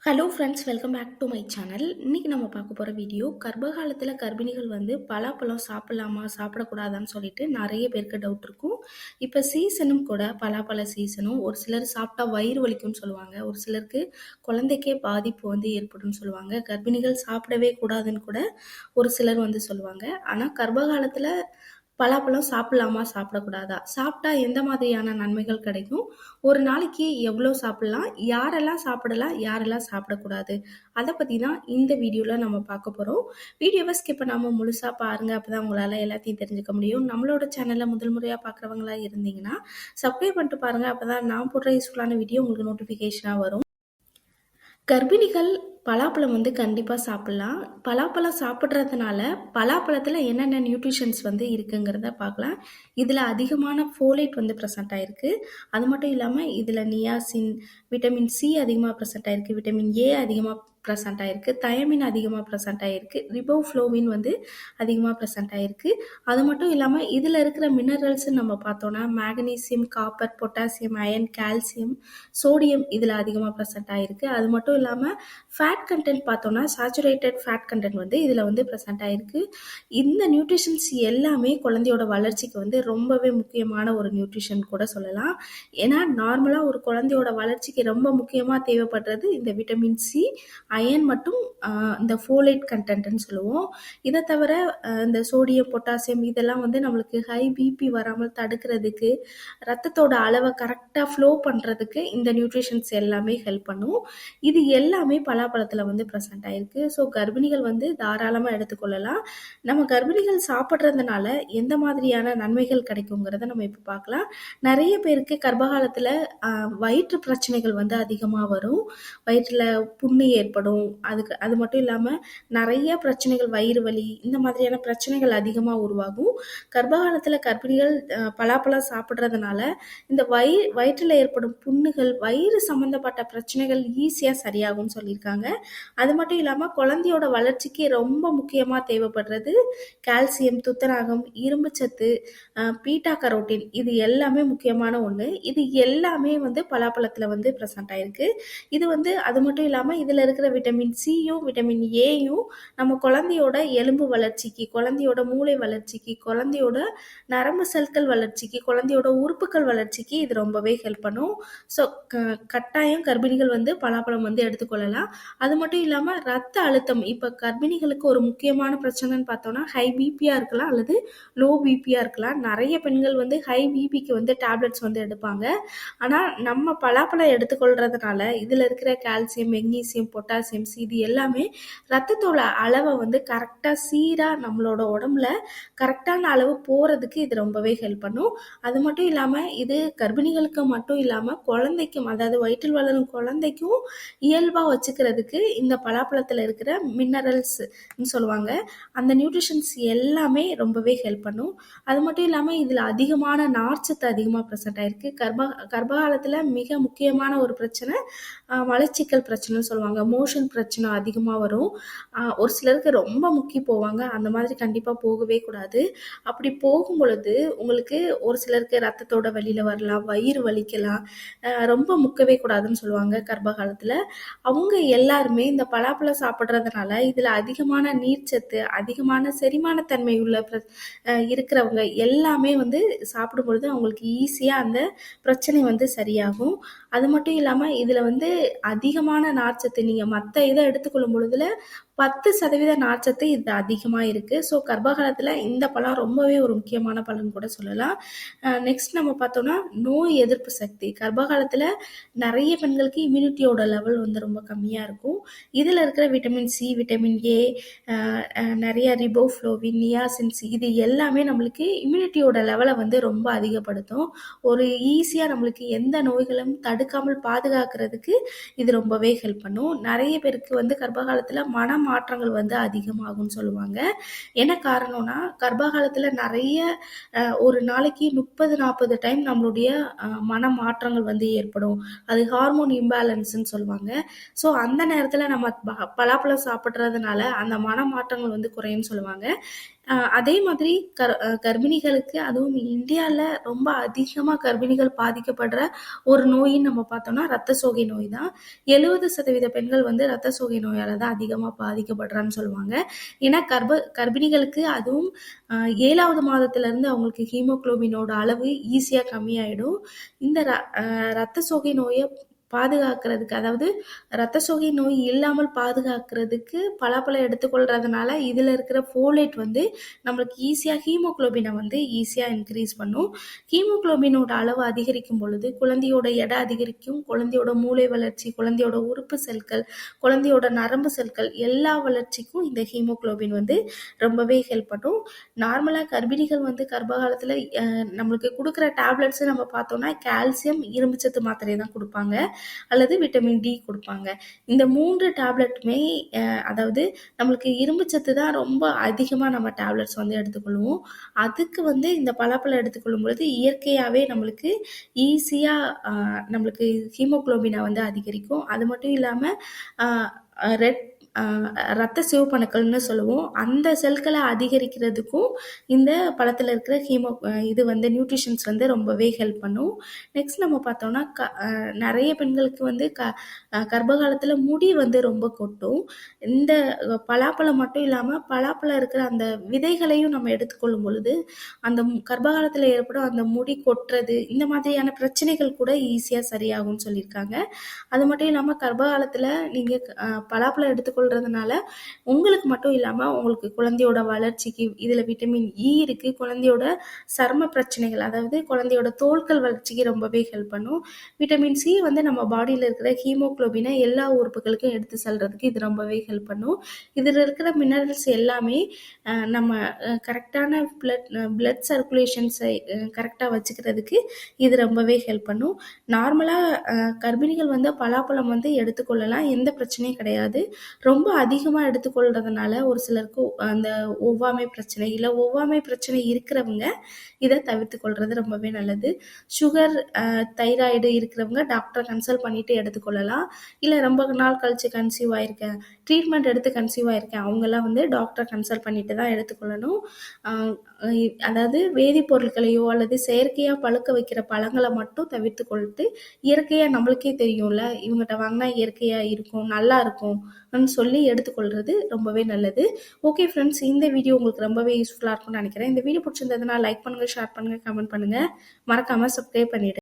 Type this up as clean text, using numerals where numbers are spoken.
Hello friends, welcome back to my channel. இன்றைக்கி நம்ம பார்க்க போகிற வீடியோ கர்ப்பகாலத்தில் கர்ப்பிணிகள் வந்து பலாப்பழம் சாப்பிடலாமா சாப்பிடக்கூடாதான்னு சொல்லிட்டு நிறைய பேருக்கு டவுட் இருக்கும். இப்போ சீசனும் கூட, பலாப்பழ சீசனும். ஒரு சிலர் சாப்பிட்டா வயிறு வலிக்கும்னு சொல்லுவாங்க, ஒரு சிலருக்கு குழந்தைக்கே பாதிப்பு வந்து ஏற்படும்னு சொல்லுவாங்க, கர்ப்பிணிகள் சாப்பிடவே கூடாதுன்னு கூட ஒரு சிலர் வந்து சொல்லுவாங்க. ஆனால் கர்ப்பகாலத்தில் பலாப்பழம் சாப்பிடலாமா சாப்பிடக்கூடாதா, சாப்பிட்டா எந்த மாதிரியான நன்மைகள் கிடைக்கும், ஒரு நாளைக்கு எவ்வளோ சாப்பிடலாம், யாரெல்லாம் சாப்பிடலாம், யாரெல்லாம் சாப்பிடக்கூடாது, அதை பற்றி தான் இந்த வீடியோவில் நம்ம பார்க்க போகிறோம். வீடியோவை ஸ்கிப் பண்ணாமல் முழுசாக பாருங்கள், அப்போ தான் உங்களால் எல்லாத்தையும் தெரிஞ்சுக்க முடியும். நம்மளோட சேனலில் முதல் முறையாக பார்க்குறவங்களா இருந்தீங்கன்னா சப்ஸ்கிரைப் பண்ணிட்டு பாருங்கள், அப்போ தான் நான் போடுற யூஸ்ஃபுல்லான வீடியோ உங்களுக்கு நோட்டிஃபிகேஷனாக வரும். கர்ப்பிணிகள் பலாப்பழம் வந்து கண்டிப்பாக சாப்பிட்லாம். பலாப்பழம் சாப்பிட்றதுனால பலாப்பழத்தில் என்னென்ன நியூட்ரிஷன்ஸ் வந்து இருக்குங்கிறத பார்க்கலாம். இதில் அதிகமான ஃபோலேட் வந்து ப்ரெசென்ட் ஆகிருக்கு. அது மட்டும் இல்லாமல் இதில் நியாசின், விட்டமின் சி அதிகமாக ப்ரெசென்ட் ஆகிருக்கு, விட்டமின் ஏ அதிகமாக ப்ரெசென்ட் ஆகிருக்கு, தயமின் அதிகமாக ப்ரெசென்ட் ஆகிருக்கு, ரிபோஃப்ளோவின் வந்து அதிகமாக ப்ரெசென்ட் ஆகிருக்கு. அது மட்டும் இல்லாமல் இதில் இருக்கிற மினரல்ஸ்ன்னு நம்ம பார்த்தோன்னா magnesium, copper, potassium, iron, calcium, sodium இதில் அதிகமாக ப்ரெசென்ட் ஆகிருக்கு. அது மட்டும் இல்லாமல் ஃபேட் கண்டென்ட் பார்த்தோன்னா சேச்சுரேட்டட் ஃபேட் கண்டென்ட் வந்து இதில் வந்து ப்ரெசென்ட் ஆகிருக்கு. இந்த நியூட்ரிஷன்ஸ் எல்லாமே குழந்தையோட வளர்ச்சிக்கு வந்து ரொம்பவே முக்கியமான ஒரு நியூட்ரிஷன் கூட சொல்லலாம். ஏன்னா நார்மலாக ஒரு குழந்தையோட வளர்ச்சிக்கு ரொம்ப முக்கியமாக தேவைப்படுறது இந்த விட்டமின் சி, அயன் மற்றும் இந்த ஃபோலேட் கண்டென்ட்னு சொல்லுவோம். இதை தவிர இந்த சோடியம், பொட்டாசியம் இதெல்லாம் வந்து நம்மளுக்கு ஹை பிபி வராமல் தடுக்கிறதுக்கு, ரத்தத்தோட அளவை கரெக்டாக ஃப்ளோ பண்ணுறதுக்கு இந்த நியூட்ரிஷன்ஸ் எல்லாமே ஹெல்ப் பண்ணும். இது எல்லாமே பலாப்பழத்தில் வந்து ப்ரெசென்ட் ஆகிருக்கு. ஸோ கர்ப்பிணிகள் வந்து தாராளமாக எடுத்துக்கொள்ளலாம். நம்ம கர்ப்பிணிகள் சாப்பிட்றதுனால எந்த மாதிரியான நன்மைகள் கிடைக்குங்கிறத நம்ம இப்போ பார்க்கலாம். நிறைய பேருக்கு கர்ப்பகாலத்தில் வயிற்று பிரச்சனைகள் வந்து அதிகமாக வரும், வயிற்றில் புண்ணு ஏற்படும். அது மட்டும் இல்லாமல் நிறைய பிரச்சனைகள், வயிறு வலி, இந்த மாதிரியான பிரச்சனைகள் அதிகமாக உருவாகும். கர்ப்பகாலத்தில் கர்ப்பிணிகள் பலாப்பழம் சாப்பிட்றதுனால இந்த வயிற்றில் ஏற்படும் புண்ணுகள், வயிறு சம்மந்தப்பட்ட பிரச்சனைகள் ஈஸியாக சரியாகும்னு சொல்லியிருக்காங்க. அது மட்டும் இல்லாமல் குழந்தையோட வளர்ச்சிக்கு ரொம்ப முக்கியமாக தேவைப்படுறது கால்சியம், துத்தநாகம், இரும்புச்சத்து, பீட்டா கரோட்டின், இது எல்லாமே முக்கியமான ஒன்று. இது எல்லாமே வந்து பலாப்பழத்தில் வந்து ப்ரெசென்ட் ஆகிருக்கு. இது வந்து அது மட்டும் இல்லாமல் இதில் இருக்கிற விட்டமின் சியும் விட்டமின் ஏயும் நம்ம குழந்தையோட எலும்பு வளர்ச்சிக்கு, குழந்தையோட மூளை வளர்ச்சிக்கு, குழந்தையோட நரம்பு செல்கள் வளர்ச்சிக்கு, குழந்தையோட உறுப்புகள் வளர்ச்சிக்கு இது ரொம்பவே ஹெல்ப் பண்ணும். ஸோ கட்டாயம் கர்ப்பிணிகள் வந்து பலாப்பழம் வந்து எடுத்துக்கொள்ளலாம். அது மட்டும் இல்லாமல் ரத்த அழுத்தம், இப்போ கர்ப்பிணிகளுக்கு ஒரு முக்கியமான பிரச்சனைன்னு பார்த்தோன்னா ஹை பிபியாக இருக்கலாம் அல்லது லோ பிபியாக இருக்கலாம். நிறைய பெண்கள் வந்து ஹை பிபிக்கு வந்து டேப்லெட்ஸ் வந்து எடுப்பாங்க. ஆனால் நம்ம பலாப்பழம் எடுத்துக்கொள்றதுனால இதில் இருக்கிற கால்சியம், மெக்னீசியம், பொட்டாசியம், இது எல்லாமே ரத்தத்தோட அளவை வந்து கரெக்டாக சீராக நம்மளோட உடம்புல கரெக்டான அளவு போகிறதுக்கு இது ரொம்பவே ஹெல்ப் பண்ணும். அது மட்டும் இல்லாமல் இது கர்ப்பிணிகளுக்கு மட்டும் இல்லாமல் குழந்தைக்கும், அதாவது வயிற்றில் வளரும் குழந்தைக்கும் இயல்பாக வச்சுக்கிறதுக்கு இந்த பலாப்பழத்தில் இருக்கிற மினரல்ஸ்ன்னு சொல்லுவாங்க, அந்த நியூட்ரிஷன்ஸ் எல்லாமே ரொம்பவே ஹெல்ப் பண்ணும். அது மட்டும் இல்லாமல் இதில் அதிகமான நார்ச்சத்து அதிகமாக ப்ரெசென்ட் ஆகிருக்கு. கர்ப்பகாலத்தில் மிக முக்கியமான ஒரு பிரச்சனை மலச்சிக்கல் பிரச்சனைன்னு சொல்லுவாங்க, மோஷன் பிரச்சனை அதிகமாக வரும். ஒரு சிலருக்கு ரொம்ப முக்கி போவாங்க, அந்த மாதிரி கண்டிப்பாக போகவே கூடாது. அப்படி போகும் பொழுது உங்களுக்கு ஒரு சிலருக்கு ரத்தத்தோட வெளியில் வரலாம், வயிறு வலிக்கலாம், ரொம்ப முக்கவே கூடாதுன்னு சொல்லுவாங்க கர்ப்பகாலத்தில். அவங்க எல்லாருமே இந்த பலாப்பழம் சாப்பிட்றதுனால இதில் அதிகமான நீர்ச்சத்து, அதிகமான செரிமானத்தன்மை உள்ள இருக்கிறவங்க எல்லாமே வந்து சாப்பிடும் பொழுது அவங்களுக்கு ஈஸியாக அந்த பிரச்சனை வந்து சரியாகும். அது மட்டும் இல்லாமல் இதில் வந்து அதிகமான நார்ச்சத்து, நீங்கள் மற்ற இதை எடுத்துக்கொள்ளும் பொழுதுல 10% நார்ச்சத்து இது அதிகமாக இருக்குது. ஸோ கர்ப்பகாலத்தில் இந்த பழம் ரொம்பவே ஒரு முக்கியமான பழம் கூட சொல்லலாம். நெக்ஸ்ட் நம்ம பார்த்தோம்னா நோய் எதிர்ப்பு சக்தி. கர்ப்பகாலத்தில் நிறைய பெண்களுக்கு இம்யூனிட்டியோட லெவல் வந்து ரொம்ப கம்மியாக இருக்கும். இதில் இருக்கிற விட்டமின் சி, விட்டமின் ஏ, நிறைய ரிபோஃப்ளோவின், நியாசின்ஸ், இது எல்லாமே நம்மளுக்கு இம்யூனிட்டியோட லெவலை வந்து ரொம்ப அதிகப்படுத்தும். ஒரு ஈஸியாக நம்மளுக்கு எந்த நோய்களும் தடுக்காமல் பாதுகாக்கிறதுக்கு இது ரொம்பவே ஹெல்ப் பண்ணும். நிறைய பேருக்கு வந்து கர்ப்பகாலத்தில் மன மாற்றங்கள் வந்து அதிகமாகும்னு சொல்லுவாங்க. என்ன காரணம்னா கர்ப்பகாலத்தில் நிறைய ஒரு நாளைக்கு 30-40 டைம் நம்மளுடைய மன மாற்றங்கள் வந்து ஏற்படும். அது ஹார்மோன் இம்பேலன்ஸ்ன்னு சொல்லுவாங்க. ஸோ அந்த நேரத்தில் நம்ம பலாப்பழம் சாப்பிட்றதுனால அந்த மன மாற்றங்கள் வந்து குறையும்னு சொல்லுவாங்க. அதே மாதிரி கர்ப்பிணிகளுக்கு அதுவும் இந்தியாவில் ரொம்ப அதிகமாக கர்ப்பிணிகள் பாதிக்கப்படுற ஒரு நோயின்னு நம்ம பார்த்தோம்னா ரத்த சோகை நோய் தான். 70% பெண்கள் வந்து ரத்த சோகை நோயால் தான் அதிகமாக பாதிக்கப்படுறான்னு சொல்லுவாங்க. ஏன்னா கர்ப்பிணிகளுக்கு அதுவும் 7வது மாதத்துலேருந்து அவங்களுக்கு ஹீமோகுளோபினோட அளவு ஈஸியாக கம்மியாயிடும். இந்த ரத்த சோகை நோயை பாதுகாக்கிறதுக்கு, அதாவது ரத்த சோகை நோய் இல்லாமல் பாதுகாக்கிறதுக்கு பலாப்பழம் எடுத்துக்கொள்றதுனால இதில் இருக்கிற ஃபோலேட் வந்து நம்மளுக்கு ஈஸியாக ஹீமோகுளோபினை வந்து ஈஸியாக இன்க்ரீஸ் பண்ணும். ஹீமோகுளோபினோட அளவு அதிகரிக்கும் பொழுது குழந்தையோட எடை அதிகரிக்கும், குழந்தையோட மூளை வளர்ச்சி, குழந்தையோட உறுப்பு செல்கள், குழந்தையோட நரம்பு செல்கள் எல்லா வளர்ச்சிக்கும் இந்த ஹீமோகுளோபின் வந்து ரொம்பவே ஹெல்ப் பண்ணும். நார்மலாக கர்ப்பிணிகள் வந்து கர்ப்ப காலத்தில் நம்மளுக்கு கொடுக்குற டேப்லெட்ஸ் நம்ம பார்த்தோம்னா கால்சியம், இரும்புச்சத்து மாத்திரை தான் கொடுப்பாங்க, அல்லது விட்டமின் டி கொடுப்பாங்க. இந்த 3 டேப்லெட்டுமே அதாவது நம்மளுக்கு இரும்புச்சத்து தான் ரொம்ப அதிகமாக நம்ம டேப்லெட்ஸ் வந்து எடுத்துக்கொள்வோம். அதுக்கு வந்து இந்த பலாப்பழம் எடுத்துக்கொள்ளும் பொழுது இயற்கையாகவே நம்மளுக்கு ஈஸியாக நம்மளுக்கு ஹீமோகுளோபினை வந்து அதிகரிக்கும். அது மட்டும் இல்லாமல் ரெட் ரத்த சிவப்பணுக்கள்னு சொல்லுவோம், அந்த செல்களை அதிகரிக்கிறதுக்கும் இந்த பழத்தில் இருக்கிற இது வந்து நியூட்ரிஷன்ஸ் வந்து ரொம்பவே ஹெல்ப் பண்ணும். நெக்ஸ்ட் நம்ம பார்த்தோம்னா நிறைய பெண்களுக்கு வந்து கர்ப்ப காலத்தில் முடி வந்து ரொம்ப கொட்டும். இந்த பலாப்பழம் மட்டும் இல்லாமல் பலாப்பழம் இருக்கிற அந்த விதைகளையும் நம்ம எடுத்துக்கொள்ளும் பொழுது அந்த கர்ப்ப காலத்தில் ஏற்படும் அந்த முடி கொட்டுறது, இந்த மாதிரியான பிரச்சனைகள் கூட ஈஸியாக சரியாகும்னு சொல்லியிருக்காங்க. அது மட்டும் இல்லாமல் கர்ப்ப காலத்தில் நீங்கள் பலாப்பழம் எடுத்துக்கொள்றதுனால உங்களுக்கு மட்டும் இல்லாமல் உங்களுக்கு குழந்தையோட வளர்ச்சிக்கு இதில் விட்டமின் இ இருக்குது. குழந்தையோட சர்ம பிரச்சனைகள், அதாவது குழந்தையோட தோல்கள் வளர்ச்சிக்கு ரொம்பவே ஹெல்ப் பண்ணும். விட்டமின் சி வந்து நம்ம பாடியில் இருக்கிற ஹீமோகுளோபினை எல்லா உறுப்புகளுக்கும் எடுத்து செல்றதுக்கு இது ரொம்பவே ஹெல்ப் பண்ணும். இதில் இருக்கிற மினரல்ஸ் எல்லாமே நம்ம கரெக்டான பிளட் சர்க்குலேஷன்ஸை கரெக்டாக வச்சுக்கிறதுக்கு இது ரொம்பவே ஹெல்ப் பண்ணும். நார்மலாக கர்ப்பிணிகள் வந்து பலாப்பழம் வந்து எடுத்துக்கொள்ளலாம், எந்த பிரச்சனையும் கிடையாது. ரொம்ப அதிகமாக எடுத்துக்கொள்றதுனால ஒரு சிலருக்கு அந்த ஒவ்வாமை பிரச்சனை, இல்லை ஒவ்வாமை பிரச்சனை இருக்கிறவங்க இதை தவிர்த்து கொள்வது ரொம்பவே நல்லது. சுகர், தைராய்டு இருக்கிறவங்க டாக்டரை கன்சல்ட் பண்ணிட்டு எடுத்துக்கொள்ளலாம். இல்லை ரொம்ப நாள் கழிச்சு கன்சீவ் ஆயிருக்கேன், ட்ரீட்மெண்ட் எடுத்து கன்சீவ் ஆயிருக்கேன், அவங்கெல்லாம் வந்து டாக்டரை கன்சல்ட் பண்ணிட்டு தான் எடுத்துக்கொள்ளணும். அதாவது வேதிப்பொருட்களையோ அல்லது செயற்கையாக பழுக்க வைக்கிற பழங்களை மட்டும் தவிர்த்து கொள்ளிட்டு இயற்கையாக நம்மளுக்கே தெரியும்ல இவங்ககிட்ட வாங்கினா இயற்கையாக இருக்கும், நல்லா இருக்கும் சொல்லி எடுத்துக்கொள்வது ரொம்பவே நல்லது. ஓகே ஃப்ரெண்ட்ஸ், இந்த வீடியோ உங்களுக்கு ரொம்பவே யூஸ்ஃபுல்லாக இருக்கும்னு நினைக்கிறேன். இந்த வீடியோ பிடிச்சிருந்ததுன்னா லைக் பண்ணுங்கள், ஷேர் பண்ணுங்கள், கமெண்ட் பண்ணுங்கள், மறக்காமல் சப்ஸ்கிரைப் பண்ணிவிடுங்க.